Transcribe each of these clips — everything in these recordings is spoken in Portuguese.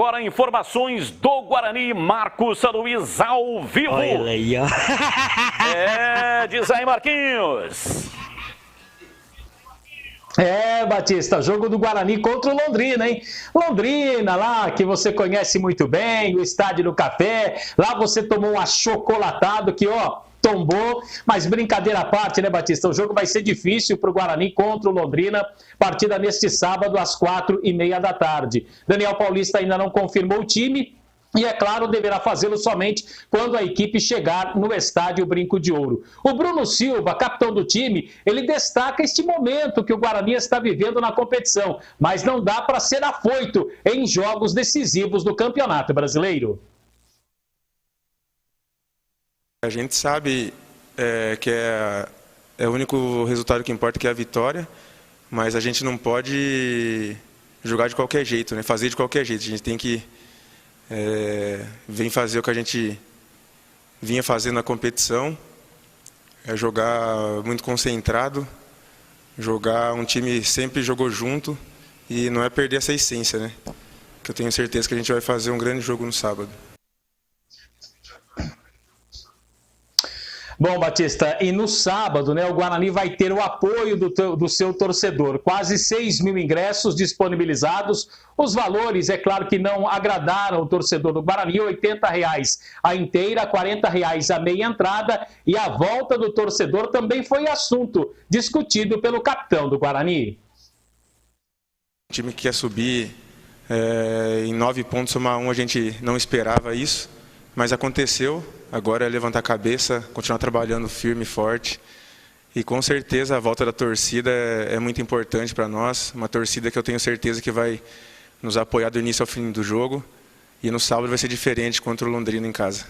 agora informações do Guarani, Marcos Luiz ao vivo. Olha aí, ó. Diz aí, Marquinhos. Batista, jogo do Guarani contra o Londrina, hein? Londrina, lá que você conhece muito bem, o Estádio do Café, lá você tomou um achocolatado que, tombou, mas brincadeira à parte, né, Batista? O jogo vai ser difícil para o Guarani contra o Londrina, partida neste sábado às 4h30 da tarde. Daniel Paulista ainda não confirmou o time, e, é claro, deverá fazê-lo somente quando a equipe chegar no estádio Brinco de Ouro. O Bruno Silva, capitão do time, ele destaca este momento que o Guarani está vivendo na competição, mas não dá para ser afoito em jogos decisivos do Campeonato Brasileiro. A gente sabe que é o único resultado que importa, que é a vitória, mas a gente não pode jogar de qualquer jeito, né? Fazer de qualquer jeito. A gente tem que vem fazer o que a gente vinha fazendo na competição, jogar muito concentrado, jogar um time sempre jogou junto e não é perder essa essência, né? Que eu tenho certeza que a gente vai fazer um grande jogo no sábado. Bom, Batista, e no sábado, né, o Guarani vai ter o apoio do seu torcedor. Quase 6 mil ingressos disponibilizados. Os valores, é claro que não agradaram o torcedor do Guarani. R$ 80,00 a inteira, R$ 40,00 a meia entrada. E a volta do torcedor também foi assunto discutido pelo capitão do Guarani. O time que quer subir em 9 pontos, somar 1, a gente não esperava isso, mas aconteceu. Agora é levantar a cabeça, continuar trabalhando firme e forte. E com certeza a volta da torcida é muito importante para nós. Uma torcida que eu tenho certeza que vai nos apoiar do início ao fim do jogo. E no sábado vai ser diferente contra o Londrina em casa.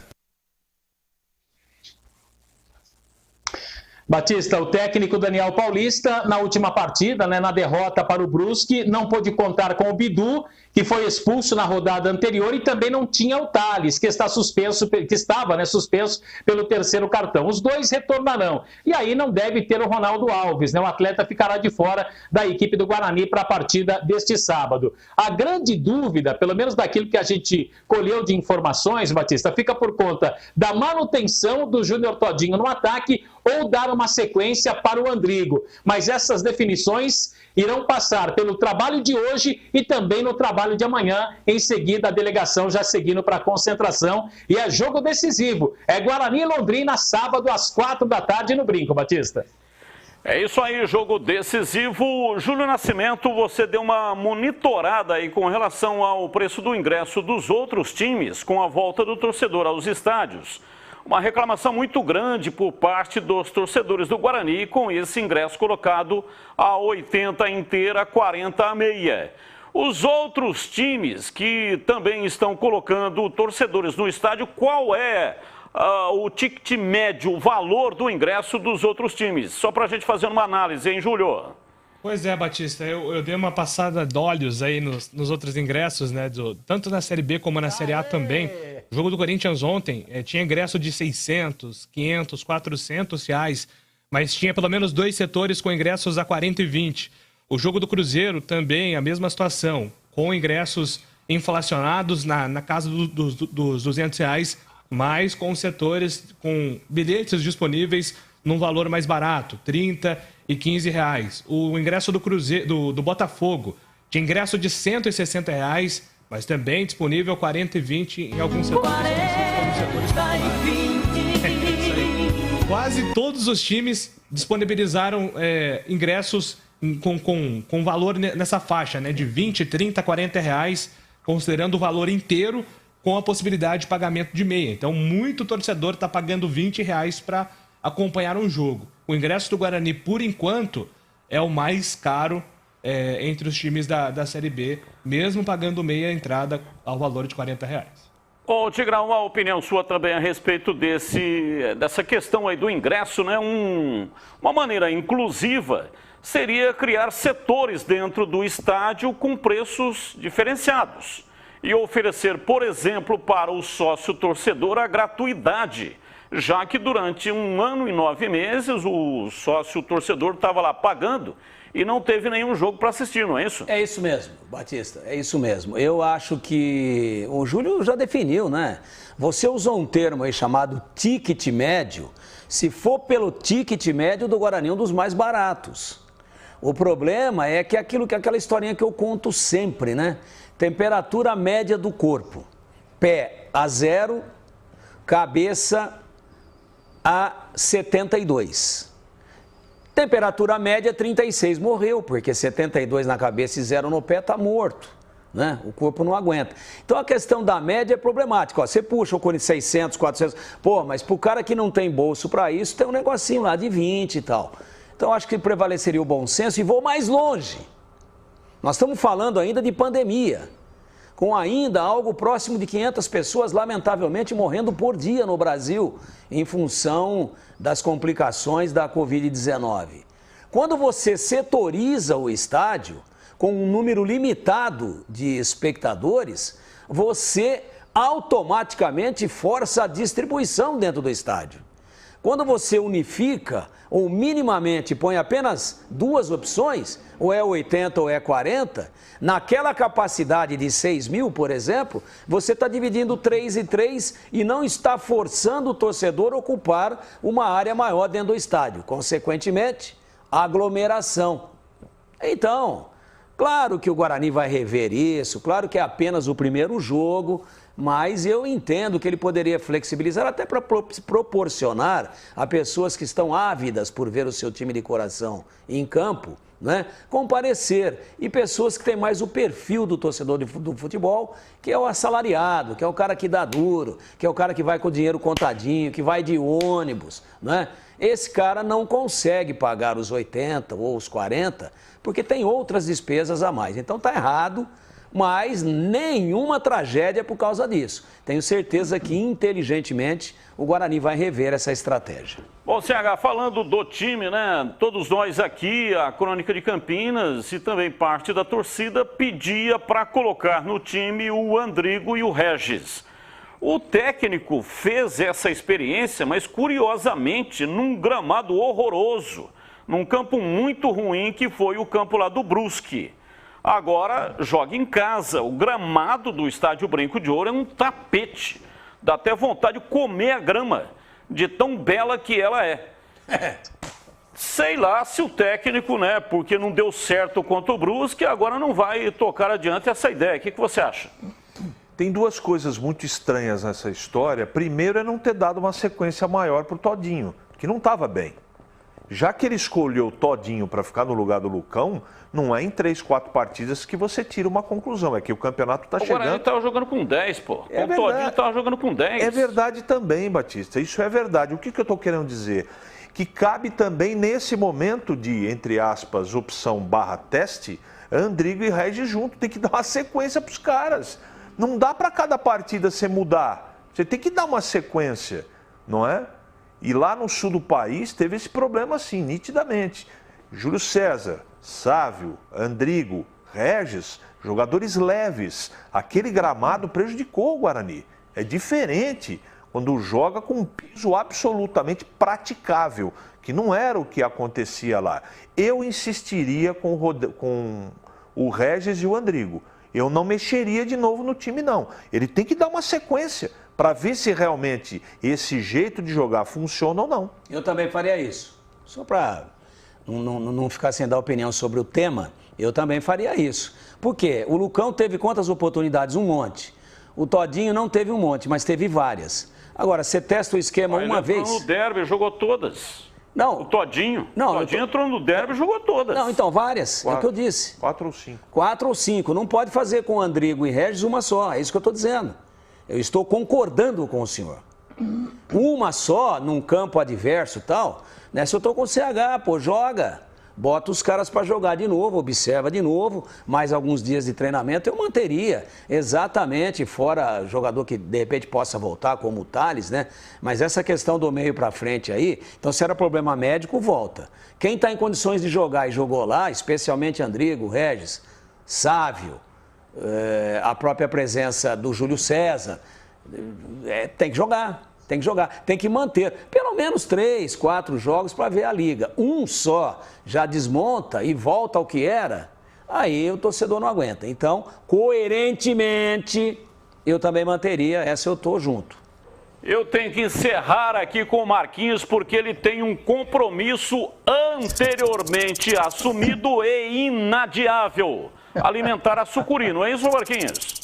Batista, o técnico Daniel Paulista, na última partida, né, na derrota para o Brusque, não pôde contar com o Bidu, que foi expulso na rodada anterior, e também não tinha o Thales, que estava suspenso pelo terceiro cartão. Os dois retornarão. E aí não deve ter o Ronaldo Alves, né? O atleta ficará de fora da equipe do Guarani para a partida deste sábado. A grande dúvida, pelo menos daquilo que a gente colheu de informações, Batista, fica por conta da manutenção do Júnior Todinho no ataque ou dar uma sequência para o Andrigo. Mas essas definições irão passar pelo trabalho de hoje e também no trabalho de amanhã. Em seguida, a delegação já seguindo para a concentração. E é jogo decisivo. É Guarani e Londrina, sábado às 4 da tarde no Brinco, Batista. É isso aí, jogo decisivo. Júlio Nascimento, você deu uma monitorada aí com relação ao preço do ingresso dos outros times com a volta do torcedor aos estádios. Uma reclamação muito grande por parte dos torcedores do Guarani com esse ingresso colocado a 80 inteira, 40 a meia. Os outros times que também estão colocando torcedores no estádio, qual é o ticket médio, o valor do ingresso dos outros times? Só para a gente fazer uma análise, hein, Júlio? Pois é, Batista, eu dei uma passada de olhos aí nos outros ingressos, né? Tanto na Série B como na Série A também. O jogo do Corinthians ontem tinha ingresso de 600, 500, 400 reais, mas tinha pelo menos 2 setores com ingressos a 40 e 20. O jogo do Cruzeiro também, a mesma situação, com ingressos inflacionados na casa dos 200 reais, mas com setores com bilhetes disponíveis num valor mais barato, 30 e 15 reais. O ingresso do Cruzeiro, do Botafogo, tinha ingresso de 160 reais, mas também disponível 40 e 20 em alguns setores. Quase todos os times disponibilizaram ingressos com valor nessa faixa, né, de 20, 30, 40 reais, considerando o valor inteiro, com a possibilidade de pagamento de meia. Então, muito torcedor está pagando 20 reais para acompanhar um jogo. O ingresso do Guarani, por enquanto, é o mais caro entre os times da Série B, mesmo pagando meia entrada ao valor de 40 reais. Ô, Tigrão, uma opinião sua também a respeito dessa questão aí do ingresso, né? Uma maneira inclusiva seria criar setores dentro do estádio com preços diferenciados e oferecer, por exemplo, para o sócio torcedor a gratuidade, já que durante 1 ano e 9 meses o sócio torcedor estava lá pagando e não teve nenhum jogo para assistir, não é isso? É isso mesmo, Batista, é isso mesmo. Eu acho que o Júlio já definiu, né? Você usou um termo aí chamado ticket médio. Se for pelo ticket médio do Guarani, é um dos mais baratos. O problema é que aquela historinha que eu conto sempre, né? Temperatura média do corpo. Pé a 0, cabeça a 72. Temperatura média 36, morreu, porque 72 na cabeça e 0 no pé está morto, né? O corpo não aguenta. Então a questão da média é problemática. Ó, você puxa o Corinthians 600, 400, pô, mas para o cara que não tem bolso para isso, tem um negocinho lá de 20 e tal. Então acho que prevaleceria o bom senso e vou mais longe. Nós estamos falando ainda de pandemia, com ainda algo próximo de 500 pessoas, lamentavelmente, morrendo por dia no Brasil, em função das complicações da Covid-19. Quando você setoriza o estádio, com um número limitado de espectadores, você automaticamente força a distribuição dentro do estádio. Quando você unifica, ou minimamente põe apenas duas opções, ou é 80 ou é 40, naquela capacidade de 6 mil, por exemplo, você está dividindo 3 e 3 e não está forçando o torcedor a ocupar uma área maior dentro do estádio. Consequentemente, aglomeração. Então, claro que o Guarani vai rever isso, claro que é apenas o primeiro jogo, mas eu entendo que ele poderia flexibilizar até para proporcionar a pessoas que estão ávidas por ver o seu time de coração em campo, né, comparecer. E pessoas que têm mais o perfil do torcedor do futebol, que é o assalariado, que é o cara que dá duro, que é o cara que vai com o dinheiro contadinho, que vai de ônibus, né? Esse cara não consegue pagar os 80 ou os 40, porque tem outras despesas a mais. Então tá errado, mas nenhuma tragédia por causa disso. Tenho certeza que, inteligentemente, o Guarani vai rever essa estratégia. Bom, CH, falando do time, né? Todos nós aqui, a Crônica de Campinas e também parte da torcida pedia para colocar no time o Andrigo e o Regis. O técnico fez essa experiência, mas curiosamente num gramado horroroso, num campo muito ruim que foi o campo lá do Brusque. Agora joga em casa. O gramado do Estádio Brinco de Ouro é um tapete. Dá até vontade de comer a grama, de tão bela que ela é. Sei lá se o técnico, né, porque não deu certo contra o Brusque, agora não vai tocar adiante essa ideia. O que você acha? Tem duas coisas muito estranhas nessa história. Primeiro é não ter dado uma sequência maior para o Todinho, que não estava bem. Já que ele escolheu o Todinho para ficar no lugar do Lucão, não é em 3, 4 partidas que você tira uma conclusão. É que o campeonato está chegando... Agora ele estava jogando com 10, pô. É o Todinho estava jogando com 10. É verdade também, Batista. Isso é verdade. O que eu estou querendo dizer? Que cabe também nesse momento de, entre aspas, opção / teste, Andrigo e Regis junto. Tem que dar uma sequência para os caras. Não dá para cada partida você mudar. Você tem que dar uma sequência, não é? E lá no sul do país teve esse problema assim, nitidamente. Júlio César, Sávio, Andrigo, Regis, jogadores leves. Aquele gramado prejudicou o Guarani. É diferente quando joga com um piso absolutamente praticável, que não era o que acontecia lá. Eu insistiria com o Regis e o Andrigo. Eu não mexeria de novo no time, não. Ele tem que dar uma sequência para ver se realmente esse jeito de jogar funciona ou não. Eu também faria isso. Só para não ficar sem dar opinião sobre o tema, eu também faria isso. Por quê? O Lucão teve quantas oportunidades? Um monte. O Todinho não teve um monte, mas teve várias. Agora, você testa o esquema uma vez... no derby, jogou todas. Não. O Todinho. Não, o Todinho entrou no derby e jogou todas. Não, então, várias. 4, é o que eu disse. 4 ou 5. 4 ou 5. Não pode fazer com Andrigo e Regis uma só. É isso que eu estou dizendo. Eu estou concordando com o senhor. Uma só, num campo adverso e tal, né? Se eu estou com o CH, pô, joga. Bota os caras para jogar de novo, observa de novo, mais alguns dias de treinamento eu manteria, exatamente, fora jogador que de repente possa voltar, como o Thales, né? Mas essa questão do meio para frente aí, então se era problema médico, volta. Quem está em condições de jogar e jogou lá, especialmente Andrigo, Regis, Sávio, a própria presença do Júlio César, tem que jogar. Tem que jogar, tem que manter. Pelo pelo menos 3, 4 jogos para ver a liga. Um só já desmonta e volta ao que era, aí o torcedor não aguenta. Então, coerentemente, eu também manteria, essa eu tô junto. Eu tenho que encerrar aqui com o Marquinhos, porque ele tem um compromisso anteriormente assumido e inadiável. Alimentar a sucuri, não é isso, Marquinhos?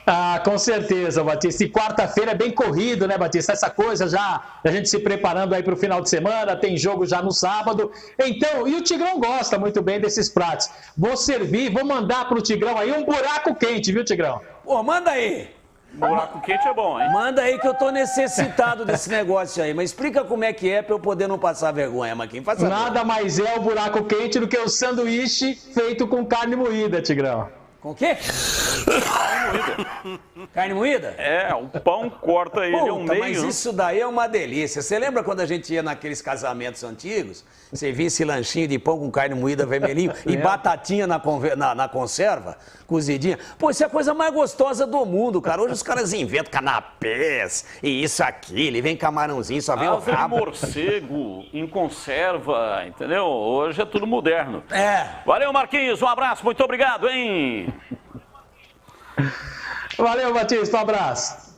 Ah, com certeza, Batista. E quarta-feira é bem corrido, né, Batista? Essa coisa já, a gente se preparando aí para o final de semana, tem jogo já no sábado. Então, e o Tigrão gosta muito bem desses pratos. Vou servir, vou mandar para o Tigrão aí um buraco quente, viu, Tigrão? Pô, manda aí. Buraco quente é bom, hein? Manda aí que eu tô necessitado desse negócio aí. Mas explica como é que é pra eu poder não passar vergonha, Marquinhos. Nada mais é o buraco quente do que o sanduíche feito com carne moída, Tigrão. Com o quê? Carne moída? É, o pão corta ele ao meio. Mas isso daí é uma delícia. Você lembra quando a gente ia naqueles casamentos antigos? Você via esse lanchinho de pão com carne moída vermelhinho e batatinha na conserva, cozidinha? Pô, isso é a coisa mais gostosa do mundo, cara. Hoje os caras inventam canapés e isso, aquilo, e vem camarãozinho, só vem o asa de rabo. morcego em conserva, entendeu? Hoje é tudo moderno. É. Valeu, Marquinhos. Um abraço. Muito obrigado, hein? Valeu, Batista. Um abraço.